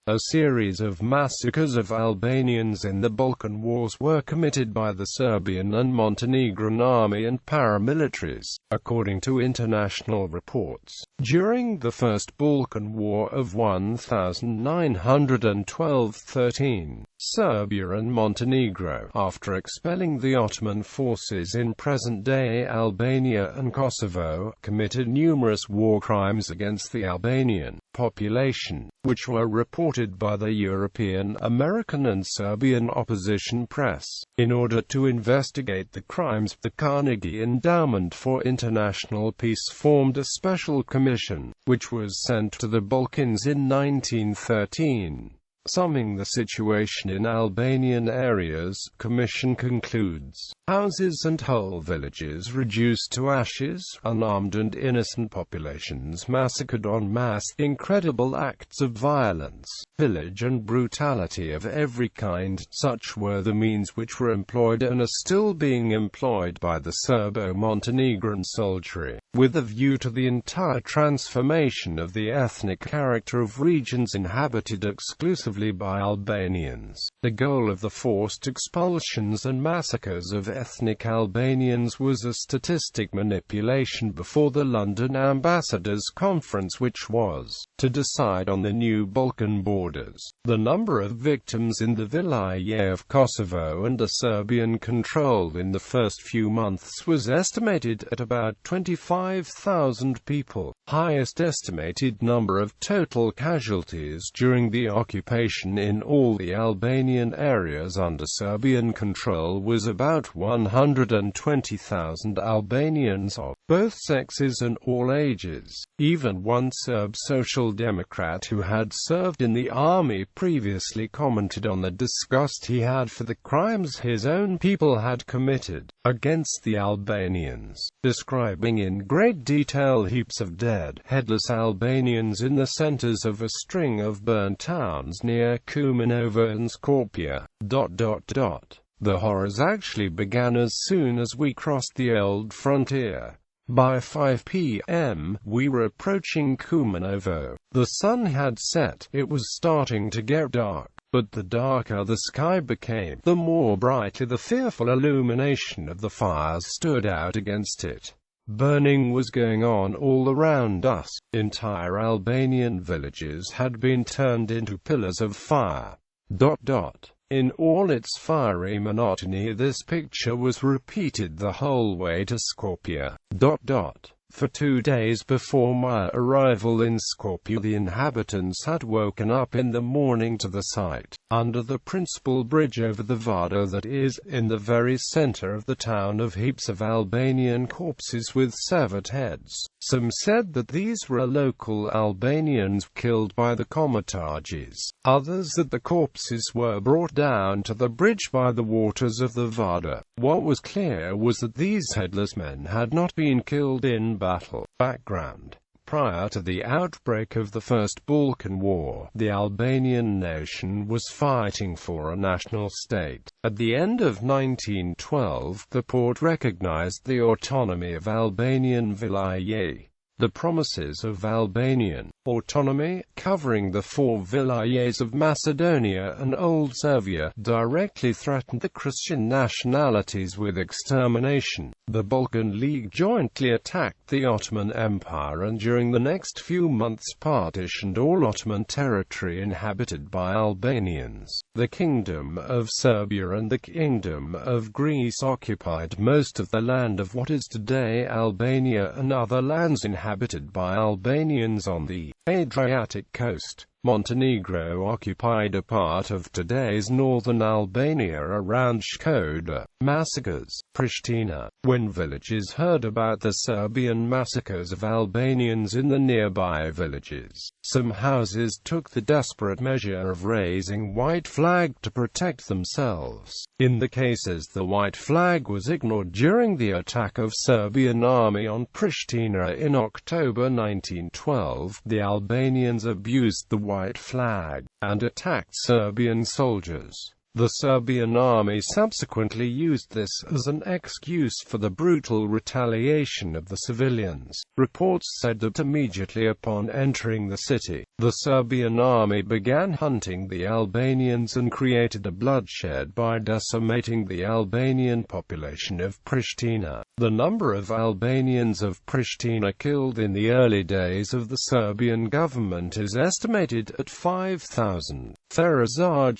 A series of massacres of Albanians in the Balkan Wars were committed by the Serbian and Montenegrin Army and paramilitaries, according to international reports. During the First Balkan War of 1912–13, Serbia and Montenegro, after expelling the Ottoman forces in present-day Albania and Kosovo, committed numerous war crimes against the Albanian population, which were reported by the European, American and Serbian opposition press. In order to investigate the crimes, the Carnegie Endowment for International Peace formed a special commission, which was sent to the Balkans in 1913. Summing the situation in Albanian areas, commission concludes: houses and whole villages reduced to ashes, unarmed and innocent populations massacred en masse, incredible acts of violence, pillage and brutality of every kind. Such were the means which were employed and are still being employed by the Serbo-Montenegrin soldiery, with a view to the entire transformation of the ethnic character of regions inhabited exclusively by Albanians. The goal of the forced expulsions and massacres of ethnic Albanians was a statistic manipulation before the London Ambassadors' Conference, which was to decide on the new Balkan borders. The number of victims in the Vilayet of Kosovo under Serbian control in the first few months was estimated at about 25,000 people. Highest estimated number of total casualties during the occupation in all the Albanian areas under Serbian control was about 120,000 Albanians of both sexes and all ages. Even one Serb social democrat who had served in the army previously commented on the disgust he had for the crimes his own people had committed against the Albanians, describing in great detail heaps of dead, headless Albanians in the centers of a string of burned towns near Kumanovo and Skopje. The horrors actually began as soon as we crossed the old frontier. By 5 p.m., we were approaching Kumanovo. The sun had set, it was starting to get dark. But the darker the sky became, the more brightly the fearful illumination of the fires stood out against it. Burning was going on all around us. Entire Albanian villages had been turned into pillars of fire. In all its fiery monotony, this picture was repeated the whole way to Skopje. For 2 days before my arrival in Skopje, the inhabitants had woken up in the morning to the sight, under the principal bridge over the Vardar that is, in the very center of the town, of heaps of Albanian corpses with severed heads. Some said that these were local Albanians killed by the Komitarjis, others that the corpses were brought down to the bridge by the waters of the Vardar. What was clear was that these headless men had not been killed in battle. Background: prior to the outbreak of the First Balkan War, the Albanian nation was fighting for a national state. At the end of 1912, the Porte recognized the autonomy of Albanian Vilayet. The promises of Albanian autonomy, covering the 4 vilayets of Macedonia and Old Serbia, directly threatened the Christian nationalities with extermination. The Balkan League jointly attacked the Ottoman Empire and during the next few months partitioned all Ottoman territory inhabited by Albanians. The Kingdom of Serbia and the Kingdom of Greece occupied most of the land of what is today Albania and other lands inhabited by Albanians on the Adriatic coast. Montenegro occupied a part of today's northern Albania around Shkodra. Massacres. Pristina. When villagers heard about the Serbian massacres of Albanians in the nearby villages, some houses took the desperate measure of raising white flag to protect themselves. In the cases the white flag was ignored during the attack of Serbian army on Pristina in October 1912, the Albanians abused the white flag and attacked Serbian soldiers. The Serbian army subsequently used this as an excuse for the brutal retaliation of the civilians. Reports said that immediately upon entering the city, the Serbian army began hunting the Albanians and created a bloodshed by decimating the Albanian population of Pristina. The number of Albanians of Pristina killed in the early days of the Serbian government is estimated at 5,000. Ferazaj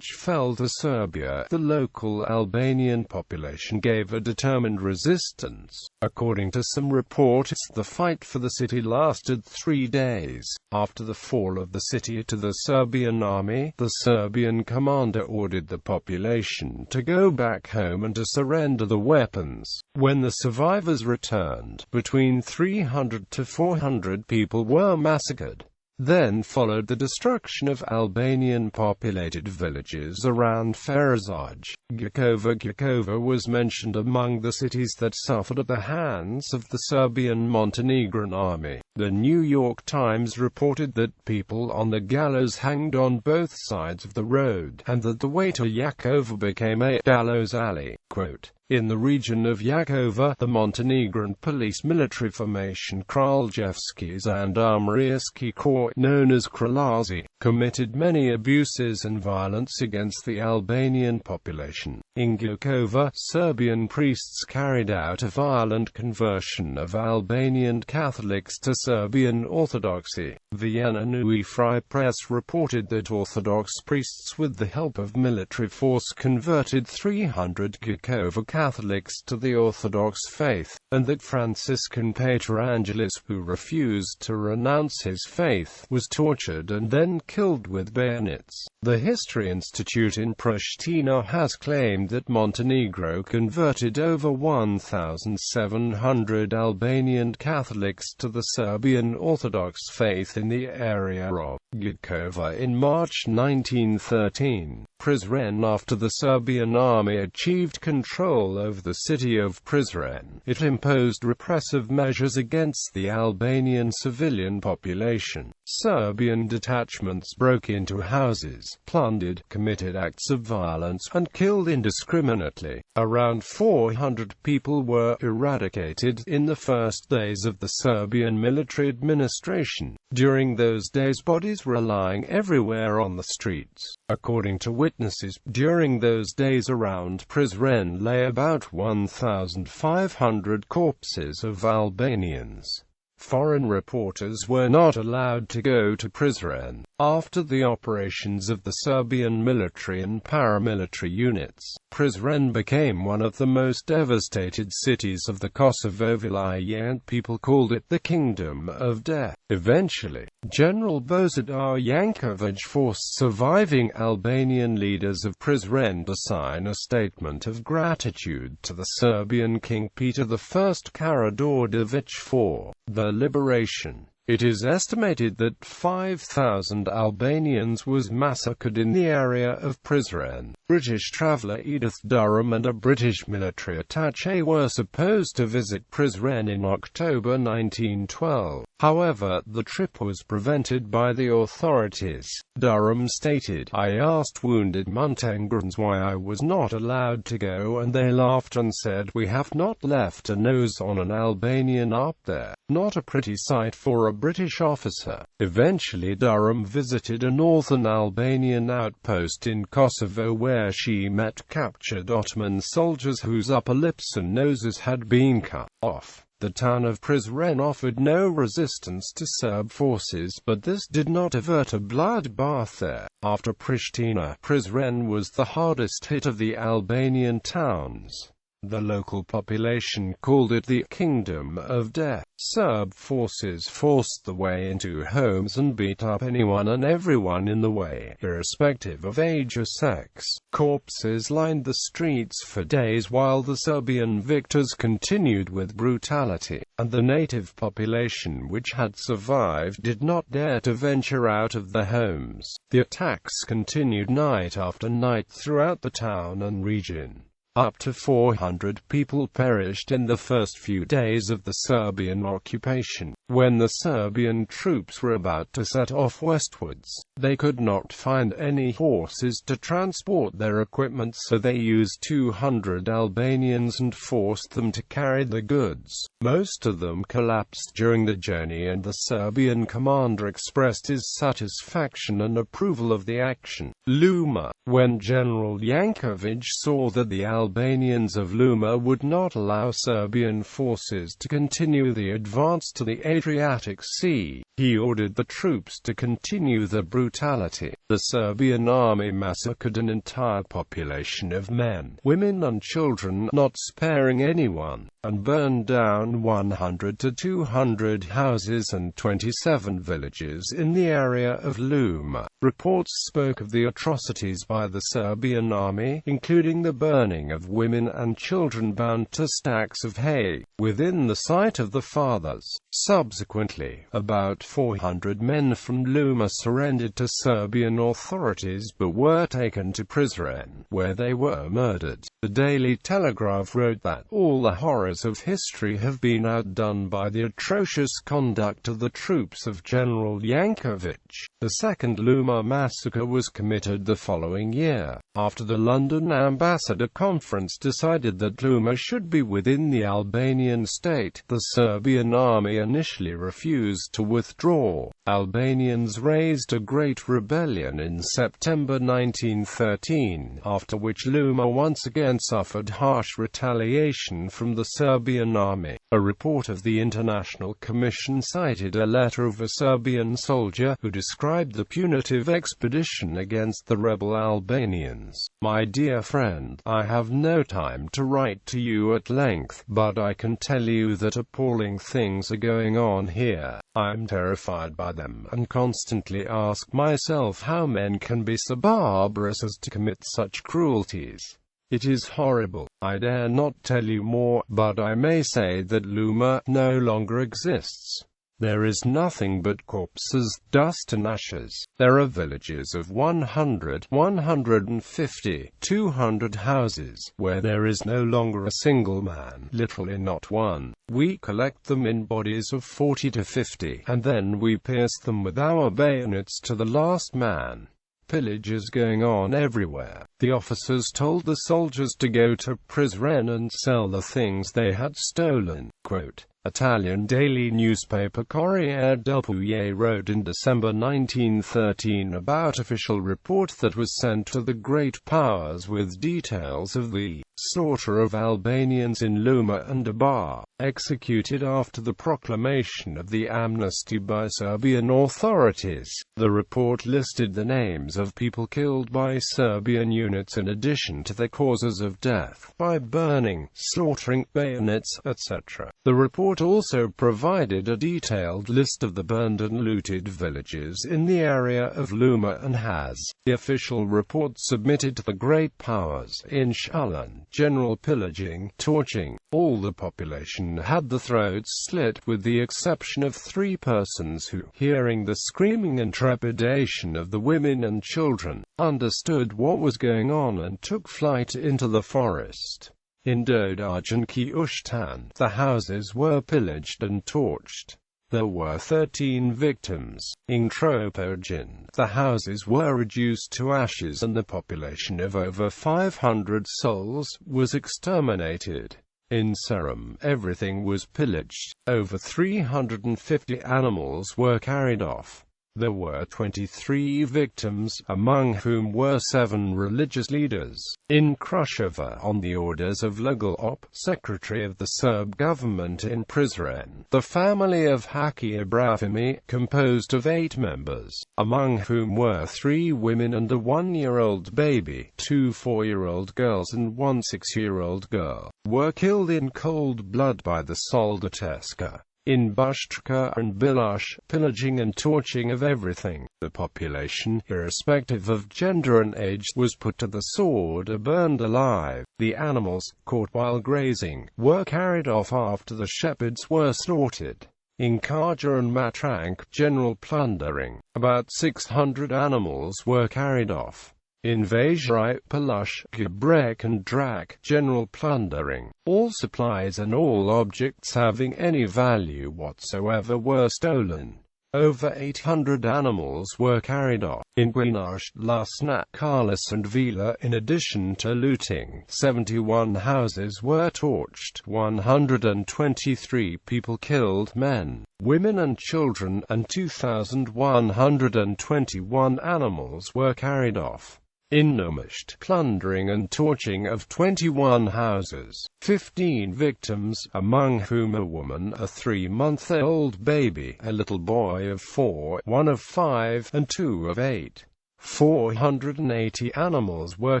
fell to Serbia. The local Albanian population gave a determined resistance. According to some reports, the fight for the city lasted 3 days. After the fall of the city to the Serbian army, the Serbian commander ordered the population to go back home and to surrender the weapons. When the survivors returned, between 300 to 400 people were massacred. Then followed the destruction of Albanian-populated villages around Ferazaj. Gjakova was mentioned among the cities that suffered at the hands of the Serbian Montenegrin Army. The New York Times reported that people on the gallows hanged on both sides of the road, and that the way to Jakova became a gallows alley. Quote, in the region of Jakova, the Montenegrin police military formation Kraljevski's and Armoriaski Corps, known as Kralazi, committed many abuses and violence against the Albanian population. In Jakova, Serbian priests carried out a violent conversion of Albanian Catholics to Serbian Orthodoxy. Vienna Neue Freie Press reported that Orthodox priests with the help of military force converted 300 Jakova Catholics to the Orthodox faith, and that Franciscan Pater Angelis, who refused to renounce his faith, was tortured and then killed with bayonets. The History Institute in Pristina has claimed that Montenegro converted over 1,700 Albanian Catholics to the Serbian Orthodox faith in the area of Jakova in March 1913. Prizren. After the Serbian army achieved control over the city of Prizren, it imposed repressive measures against the Albanian civilian population. Serbian detachments broke into houses, plundered, committed acts of violence, and killed indiscriminately. Around 400 people were eradicated in the first days of the Serbian military administration. During those days, bodies were lying everywhere on the streets. According to witnesses, during those days around Prizren lay about 1,500 corpses of Albanians. Foreign reporters were not allowed to go to Prizren. After the operations of the Serbian military and paramilitary units, Prizren became one of the most devastated cities of the Kosovo Vilayet. People called it the Kingdom of Death. Eventually, General Božidar Janković forced surviving Albanian leaders of Prizren to sign a statement of gratitude to the Serbian King Peter I Karađorđević for the liberation. It is estimated that 5,000 Albanians was massacred in the area of Prizren. British traveller Edith Durham and a British military attaché were supposed to visit Prizren in October 1912. However, the trip was prevented by the authorities. Durham stated, "I asked wounded Montenegrins why I was not allowed to go, and they laughed and said, 'We have not left a nose on an Albanian up there.' Not a pretty sight for a British officer." Eventually Durham visited a northern Albanian outpost in Kosovo where she met captured Ottoman soldiers whose upper lips and noses had been cut off. The town of Prizren offered no resistance to Serb forces, but this did not avert a bloodbath there. After Pristina, Prizren was the hardest hit of the Albanian towns. The local population called it the Kingdom of Death. Serb forces forced the way into homes and beat up anyone and everyone in the way, irrespective of age or sex. Corpses lined the streets for days while the Serbian victors continued with brutality, and the native population which had survived did not dare to venture out of their homes. The attacks continued night after night throughout the town and region. Up to 400 people perished in the first few days of the Serbian occupation. When the Serbian troops were about to set off westwards, they could not find any horses to transport their equipment, so they used 200 Albanians and forced them to carry the goods. Most of them collapsed during the journey, and the Serbian commander expressed his satisfaction and approval of the action. Luma. When General Jankovic saw that the Albanians of Luma would not allow Serbian forces to continue the advance to the Adriatic Sea, he ordered the troops to continue the brutality. The Serbian army massacred an entire population of men, women and children, not sparing anyone, and burned down 100 to 200 houses and 27 villages in the area of Luma. Reports spoke of the atrocities by the Serbian army, including the burning of women and children bound to stacks of hay within the sight of the fathers. Subsequently, about 400 men from Luma surrendered to Serbian authorities but were taken to Prizren, where they were murdered. The Daily Telegraph wrote that all the horrors of history have been outdone by the atrocious conduct of the troops of General Jankovic. The second Luma massacre was committed the following year, after the London Ambassador Conference decided that Luma should be within the Albanian state. The Serbian army initially refused to withdraw. Albanians raised a great rebellion in September 1913, after which Luma once again suffered harsh retaliation from the Serbian army. A report of the International Commission cited a letter of a Serbian soldier who described the punitive expedition against the rebel Albanians. My dear friend, I have no time to write to you at length, but I can tell you that appalling things are going on here. I'm terrified by them, and constantly ask myself how men can be so barbarous as to commit such cruelties. It is horrible. I dare not tell you more, but I may say that Luma no longer exists. There is nothing but corpses, dust and ashes. There are villages of 100, 150, 200 houses, where there is no longer a single man, literally not one. We collect them in bodies of 40 to 50, and then we pierce them with our bayonets to the last man. Pillage is going on everywhere. The officers told the soldiers to go to Prizren and sell the things they had stolen. Quote, Italian daily newspaper Corriere del Puglia wrote in December 1913 about official report that was sent to the great powers with details of the slaughter of Albanians in Luma and Abar, executed after the proclamation of the amnesty by Serbian authorities. The report listed the names of people killed by Serbian units in addition to the causes of death, by burning, slaughtering, bayonets, etc. The report also provided a detailed list of the burned and looted villages in the area of Luma and Haz. The official report submitted to the great powers, inshallah, general pillaging, torching. All the population had the throats slit with the exception of 3 persons who, hearing the screaming and trepidation of the women and children, understood what was going on and took flight into the forest. In Dodaj and Kiushtan, the houses were pillaged and torched. There were 13 victims. In Tropojin, the houses were reduced to ashes and the population of over 500 souls was exterminated. In Serum, everything was pillaged. Over 350 animals were carried off. There were 23 victims, among whom were 7 religious leaders. In Krusheva, on the orders of Lugolop, secretary of the Serb government in Prizren, the family of Haki Ibrahimi, composed of 8 members, among whom were 3 women and a 1-year-old baby, 2 4-year-old girls and 1 6-year-old girl, were killed in cold blood by the Soldateska. In Bashtrka and Bilash, pillaging and torching of everything. The population, irrespective of gender and age, was put to the sword or burned alive. The animals, caught while grazing, were carried off after the shepherds were slaughtered. In Kaja and Matrank, general plundering, about 600 animals were carried off. In Vajrai, Palush, Gebrek and Drak, general plundering. All supplies and all objects having any value whatsoever were stolen. Over 800 animals were carried off. In Guinasht, Lusnat, Kalis and Vila, in addition to looting, 71 houses were torched, 123 people killed, men, women and children, and 2,121 animals were carried off. In Numasht, plundering and torching of 21 houses, 15 victims, among whom a woman, a 3-month-old baby, a little boy of 4, one of 5, and 2 of 8. 480 animals were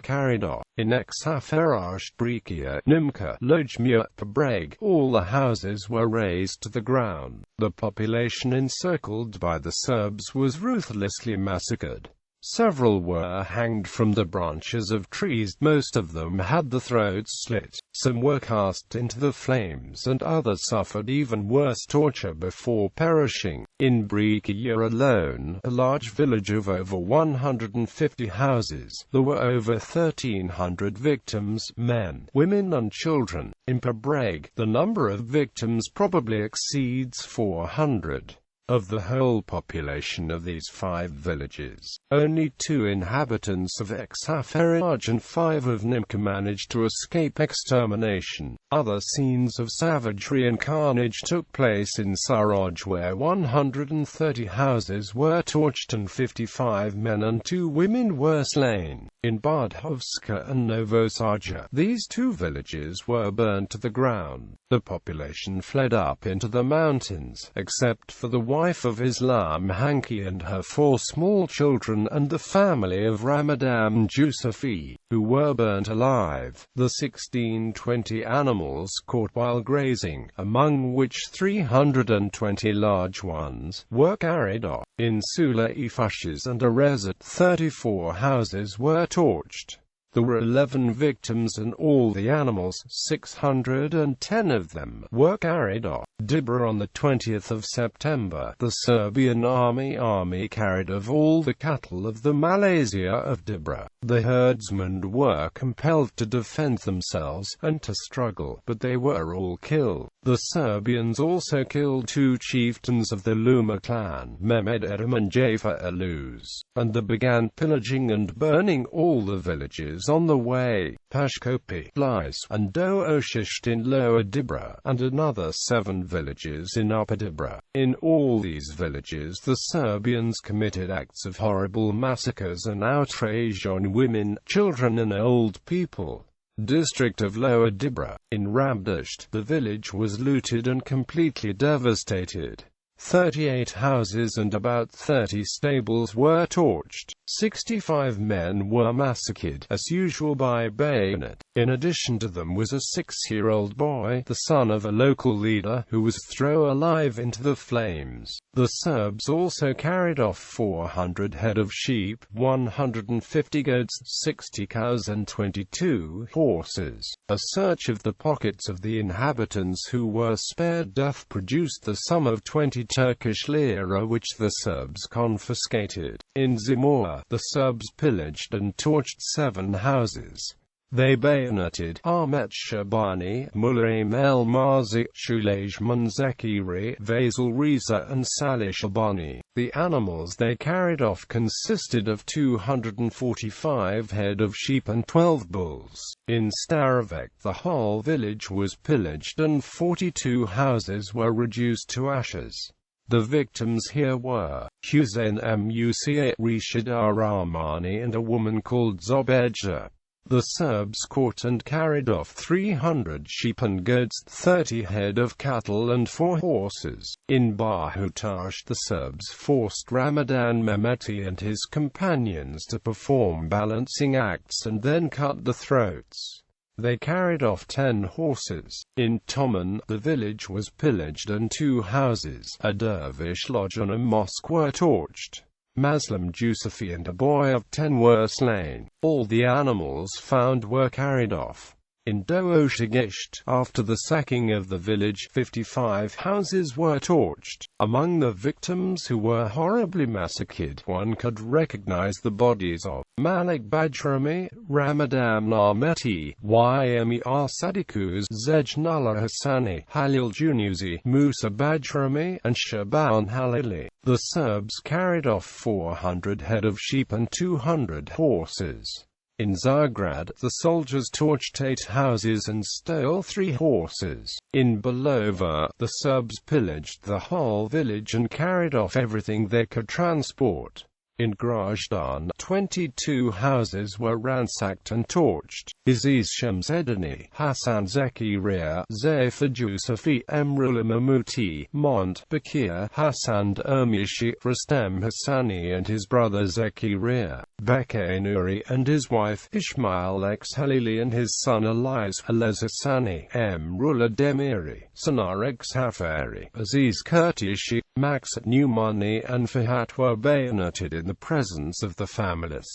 carried off. In Exaferasht, Brikia, Nimka, Lojmia, Pabreg, all the houses were razed to the ground. The population encircled by the Serbs was ruthlessly massacred. Several were hanged from the branches of trees, most of them had the throats slit, some were cast into the flames, and others suffered even worse torture before perishing. In Brikia alone, a large village of over 150 houses, there were over 1,300 victims, men, women and children. In Pabreg, the number of victims probably exceeds 400. Of the whole population of these 5 villages, only 2 inhabitants of Exaferaj and 5 of Nimka managed to escape extermination. Other scenes of savagery and carnage took place in Saraj, where 130 houses were torched and 55 men and 2 women were slain. In Bardhovska and Novosaja, these 2 villages were burned to the ground. The population fled up into the mountains, except for the wife of Islam Hanki and her 4 small children, and the family of Ramadan Jusufi, who were burnt alive. The 1620 animals caught while grazing, among which 320 large ones, were carried off. In Sula Ifashes and Arezat, 34 houses were torched. There were 11 victims and all the animals, 610 of them, were carried off. Dibra on the 20th of September, the Serbian army carried off all the cattle of the Malaysia of Dibra. The herdsmen were compelled to defend themselves and to struggle, but they were all killed. The Serbians also killed 2 chieftains of the Luma clan, Mehmed Edem and Jafar Aluz, and they began pillaging and burning all the villages on the way. Pashkopi, Blis, and Do Oshisht in Lower Dibra, and another 7 villages in Upper Dibra. In all these villages the Serbians committed acts of horrible massacres and outrage on women, children and old people. District of Lower Dibra. In Rabdasht, the village was looted and completely devastated. 38 houses and about 30 stables were torched. 65 men were massacred, as usual by bayonet. In addition to them was a 6-year-old boy, the son of a local leader, who was thrown alive into the flames. The Serbs also carried off 400 head of sheep, 150 goats, 60 cows and 22 horses. A search of the pockets of the inhabitants who were spared death produced the sum of 20 Turkish lira, which the Serbs confiscated. In Zimora, the Serbs pillaged and torched 7 houses. They bayoneted Ahmet Shabani, Mulaim El Mazi, Shulej Munzekiri, Vasil Riza and Salih Shabani. The animals they carried off consisted of 245 head of sheep and 12 bulls. In Starovek, the whole village was pillaged and 42 houses were reduced to ashes. The victims here were Hussein Musa, Rishid Rahmani and a woman called Zobedja. The Serbs caught and carried off 300 sheep and goats, 30 head of cattle and 4 horses. In Bahutash, the Serbs forced Ramadan Mehmeti and his companions to perform balancing acts and then cut the throats. They carried off 10 horses. In Toman, the village was pillaged and 2 houses, a dervish lodge and a mosque were torched. Maslam Jusufi and a boy of 10 were slain. All the animals found were carried off. In Dooshigisht, after the sacking of the village, 55 houses were torched. Among the victims who were horribly massacred, one could recognize the bodies of Malik Bajrami, Ramadan Ahmeti, Yemi Sadikus, Zejnullah Hassani, Halil Junuzi, Musa Bajrami, and Shaban Halili. The Serbs carried off 400 head of sheep and 200 horses. In Zagrad, the soldiers torched 8 houses and stole 3 horses. In Belova, the Serbs pillaged the whole village and carried off everything they could transport. In Grozdan, 22 houses were ransacked and torched. Aziz Shamsedini, Hasan Zekiria, Zafar Jusufi, Emrullah Mahmuti, Mont Bakir, Hasan Ermishi, Rustem Hassani and his brother Zekiria, Bekay Nuri and his wife, Ismail X Halili and his son Elias Alez Hassani, Emrullah Demiri, Sanar X Hafari, Aziz Kurtishi, Maksat Numani and Fahat were bayoneted in the presence of the families.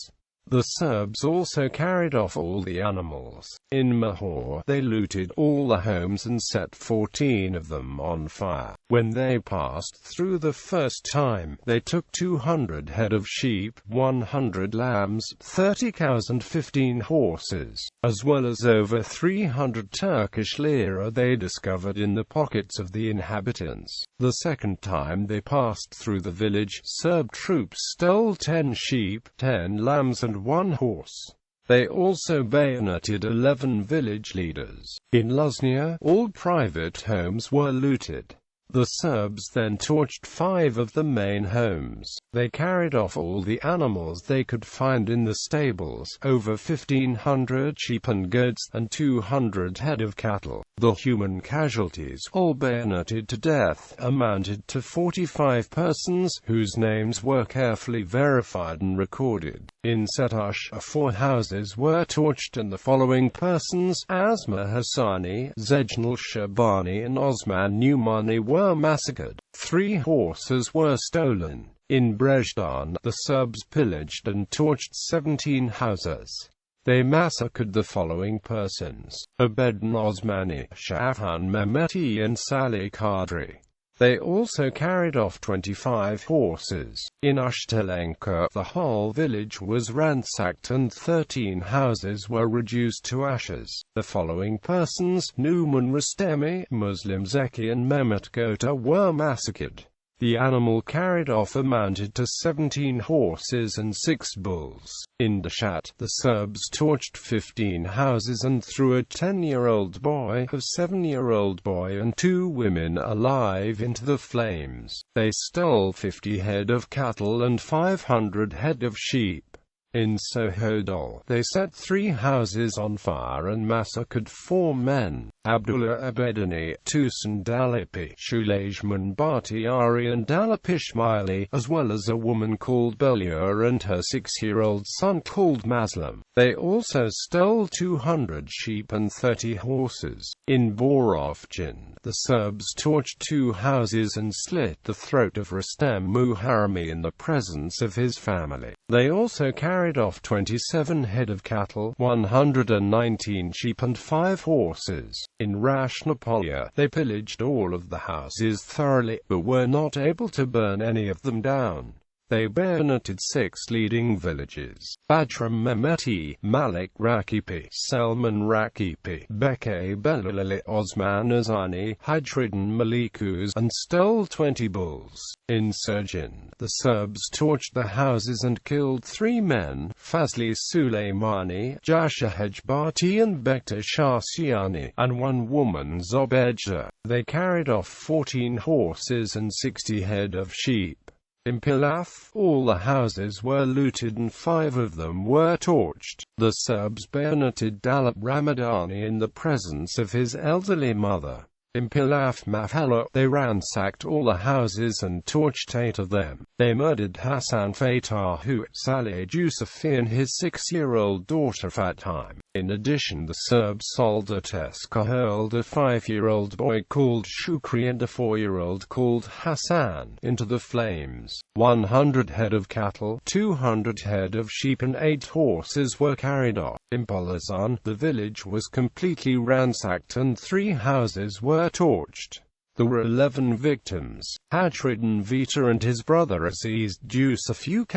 The Serbs also carried off all the animals. In Mahor, they looted all the homes and set 14 of them on fire. When they passed through the first time, they took 200 head of sheep, 100 lambs, 30 cows and 15 horses, as well as over 300 Turkish lira they discovered in the pockets of the inhabitants. The second time they passed through the village, Serb troops stole 10 sheep, 10 lambs and 1 horse. They also bayoneted 11 village leaders. In Luznia, all private homes were looted. The Serbs then torched 5 of the main homes. They carried off all the animals they could find in the stables, over 1,500 sheep and goats, and 200 head of cattle. The human casualties, all bayoneted to death, amounted to 45 persons, whose names were carefully verified and recorded. In Setash, 4 houses were torched and the following persons, Asma Hassani, Zejnul Shabani and Osman Numani were massacred. 3 horses were stolen. In Brezdan, the Serbs pillaged and torched 17 houses. They massacred the following persons: Abedin Osmani, Shafan Mehmeti and Salih Kadri. They also carried off 25 horses. In Ushtalenka, the whole village was ransacked and 13 houses were reduced to ashes. The following persons, Numan Rustemi, Muslim Zeki and Mehmet Gota were massacred. The animal carried off amounted to 17 horses and 6 bulls. In Dashat, the Serbs torched 15 houses and threw a 10-year-old boy, a 7-year-old boy and 2 women alive into the flames. They stole 50 head of cattle and 500 head of sheep. In Sohodol, they set 3 houses on fire and massacred 4 men: Abdullah Abedini, Tusan Dalipi, Shulejman Batiari and Dalip Ismaili, as well as a woman called Belia and her 6-year-old son called Maslam. They also stole 200 sheep and 30 horses. In Borovchin, the Serbs torched 2 houses and slit the throat of Rustem Muharami in the presence of his family. They also carried off 27 head of cattle, 119 sheep and 5 horses. In Rashnapolia, they pillaged all of the houses thoroughly, but were not able to burn any of them down. They bayoneted 6 leading villages: Bajram Mehmeti, Malik Rakipi, Selman Rakipi, Bekay Belali, Osman Azani, Hydridin Malikus, and stole 20 bulls. In Sergin, the Serbs torched the houses and killed 3 men, Fazli Suleimani, Jasha Hejbati and Bekta Shasiani, and 1 woman Zobedja. They carried off 14 horses and 60 head of sheep. In Pilaf, all the houses were looted and 5 of them were torched. The Serbs bayoneted Dalip Ramadani in the presence of his elderly mother. In Pilaf Mafala, they ransacked all the houses and torched 8 of them. They murdered Hassan Fatahu, Saleh Jusufi and his 6-year-old daughter Fathime. In addition, the Serb Soldateska hurled a 5-year-old boy called Shukri and a 4-year-old called Hassan into the flames. 100 head of cattle, 200 head of sheep and 8 horses were carried off. In Polazan, the village was completely ransacked and 3 houses were torched. There were 11 victims. Hadridin Vita and his brother Aziz Yusuf UK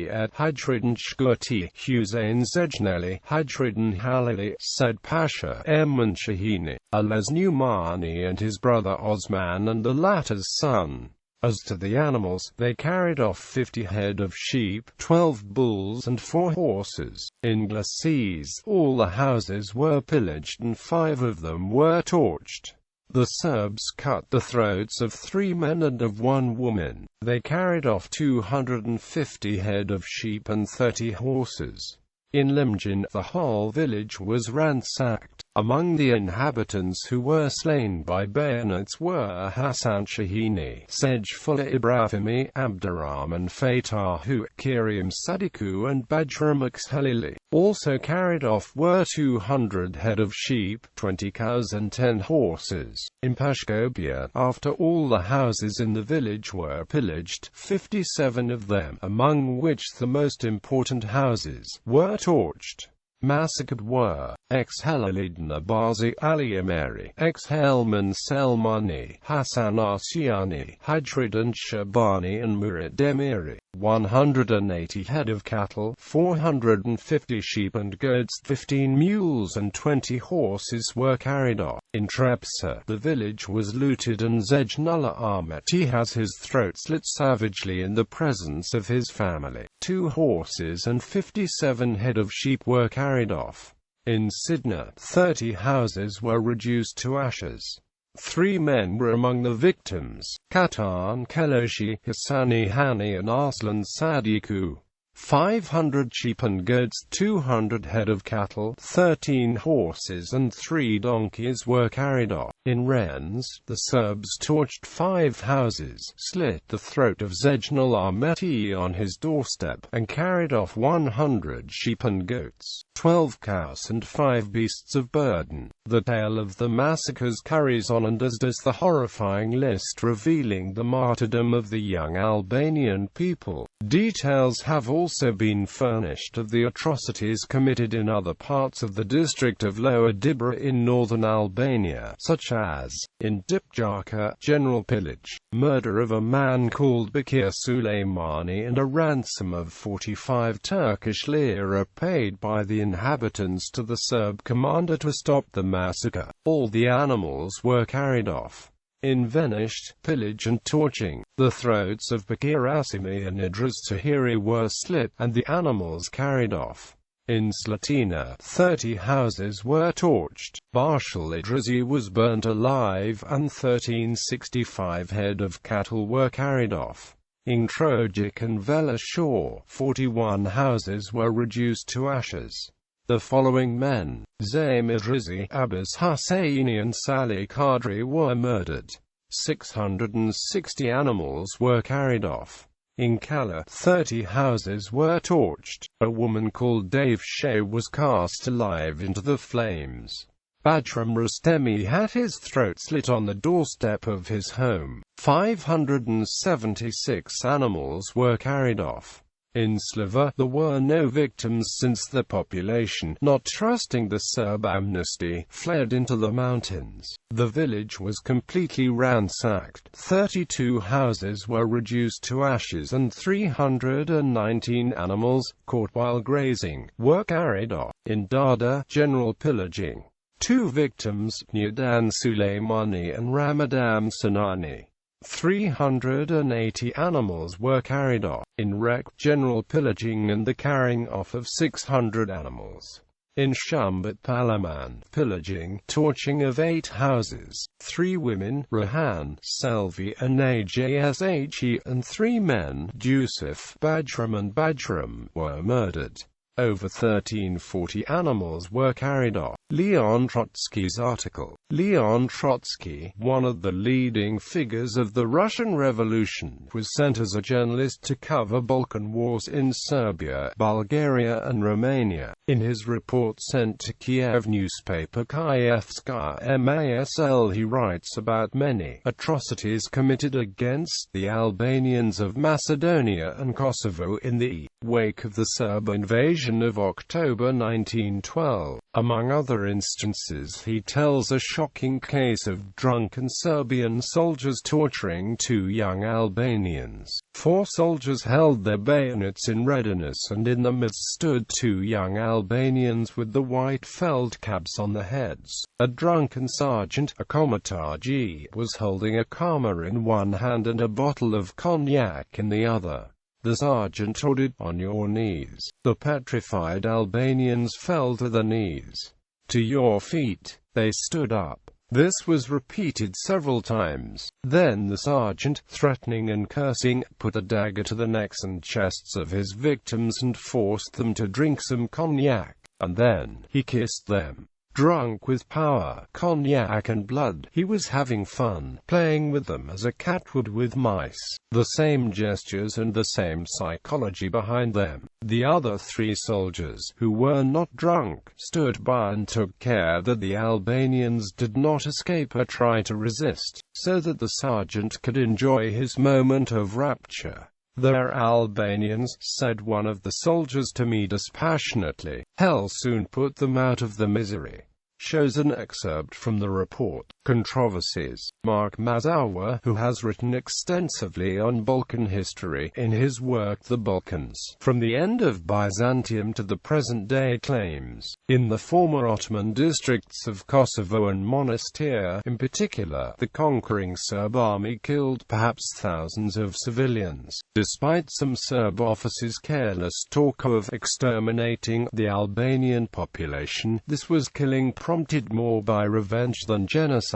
at Hadridin Shkurti, Hussein Zejneli, Hadridin Halili, Said Pasha, Emin Shahini, Alaz Numani and his brother Osman and the latter's son. As to the animals, they carried off 50 head of sheep, 12 bulls and 4 horses. In Glacis, all the houses were pillaged and 5 of them were torched. The Serbs cut the throats of 3 men and of 1 woman. They carried off 250 head of sheep and 30 horses. In Limjan, the whole village was ransacked. Among the inhabitants who were slain by bayonets were Hassan Shahini, Sejfullah Ibrahimi, Abdurrahman Fatahu, Kirim Sadiku and Bajram Halili. Also carried off were 200 head of sheep, 20 cows and 10 horses. In Pashkobia, after all the houses in the village were pillaged, 57 of them, among which the most important houses, were torched. Massacred were ex-Helalidin Abazi Ali Ameri, ex-Helman Selmani, Hassan Arsiani, Hadridin Shabani and Murat Demiri. 180 head of cattle, 450 sheep and goats, 15 mules and 20 horses were carried off. In Trepsa, the village was looted and Zejnullah Ahmeti has his throat slit savagely in the presence of his family. 2 horses and 57 head of sheep were carried off. In Sidna, 30 houses were reduced to ashes. 3 men were among the victims, Katan Keloshi, Hassani Hani and Arslan Sadiku. 500 sheep and goats, 200 head of cattle, 13 horses and 3 donkeys were carried off. In Rennes, the Serbs torched 5 houses, slit the throat of Zejnullah Ahmeti on his doorstep, and carried off 100 sheep and goats, 12 cows and 5 beasts of burden. The tale of the massacres carries on, and as does the horrifying list revealing the martyrdom of the young Albanian people. Details have also been furnished of the atrocities committed in other parts of the district of Lower Dibra in northern Albania, such as, in Dipjaka, general pillage, murder of a man called Bakir Suleimani and a ransom of 45 Turkish lira paid by the inhabitants to the Serb commander to stop the massacre. All the animals were carried off. In Venisht, pillage and torching, the throats of Bakir Asimi and Idris Tahiri were slit, and the animals carried off. In Slatina, 30 houses were torched. Barshal Idrisi was burnt alive, and 1365 head of cattle were carried off. In Trojic and Vela Shore, 41 houses were reduced to ashes. The following men, Zaim Idrisi, Abbas Husseini and Salih Qadri were murdered. 660 animals were carried off. In Kala, 30 houses were torched. A woman called Dave Shea was cast alive into the flames. Bajram Rustemi had his throat slit on the doorstep of his home. 576 animals were carried off. In Slava, there were no victims since the population, not trusting the Serb amnesty, fled into the mountains. The village was completely ransacked. 32 houses were reduced to ashes and 319 animals, caught while grazing, were carried off. In Dada, general pillaging. 2 victims, Nudan Suleimani and Ramadan Sanani. 380 animals were carried off. In Rek, general pillaging and the carrying off of 600 animals. In Shumbat Palaman, pillaging, torching of 8 houses. 3 women, Rahan, Selvi and Ajshi, and 3 men, Yusuf, Bajram and Bajram, were murdered. Over 1340 animals were carried off. Leon Trotsky's article. Leon Trotsky, one of the leading figures of the Russian Revolution, was sent as a journalist to cover Balkan Wars in Serbia, Bulgaria and Romania. In his report sent to Kiev newspaper Kyevskaya Masl, he writes about many atrocities committed against the Albanians of Macedonia and Kosovo in the wake of the Serb invasion of October 1912. Among other instances, he tells a shocking case of drunken Serbian soldiers torturing two young Albanians. 4 soldiers held their bayonets in readiness, and in the midst stood 2 young Albanians with the white felt caps on their heads. A drunken sergeant, a komatarji, was holding a kama in one hand and a bottle of cognac in the other. The sergeant ordered, "On your knees." The petrified Albanians fell to their knees. "To your feet." They stood up. This was repeated several times. Then the sergeant, threatening and cursing, put a dagger to the necks and chests of his victims and forced them to drink some cognac. And then he kissed them. Drunk with power, cognac and blood, he was having fun, playing with them as a cat would with mice. The same gestures and the same psychology behind them. The other 3 soldiers, who were not drunk, stood by and took care that the Albanians did not escape or try to resist, so that the sergeant could enjoy his moment of rapture. "They're Albanians," said one of the soldiers to me dispassionately. "Hell soon put them out of the misery." Shows an excerpt from the report. Controversies. Mark Mazowa, who has written extensively on Balkan history in his work The Balkans, from the end of Byzantium to the present day, claims, in the former Ottoman districts of Kosovo and Monastir, in particular, the conquering Serb army killed perhaps thousands of civilians. Despite some Serb officers' careless talk of exterminating the Albanian population, this was killing prompted more by revenge than genocide.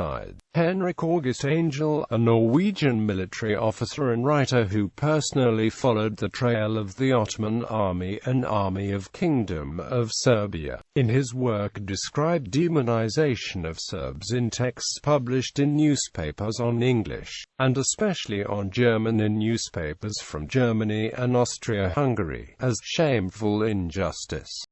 Henrik August Angel, a Norwegian military officer and writer who personally followed the trail of the Ottoman army and Army of Kingdom of Serbia, in his work described demonization of Serbs in texts published in newspapers on English, and especially on German in newspapers from Germany and Austria-Hungary, as shameful injustice.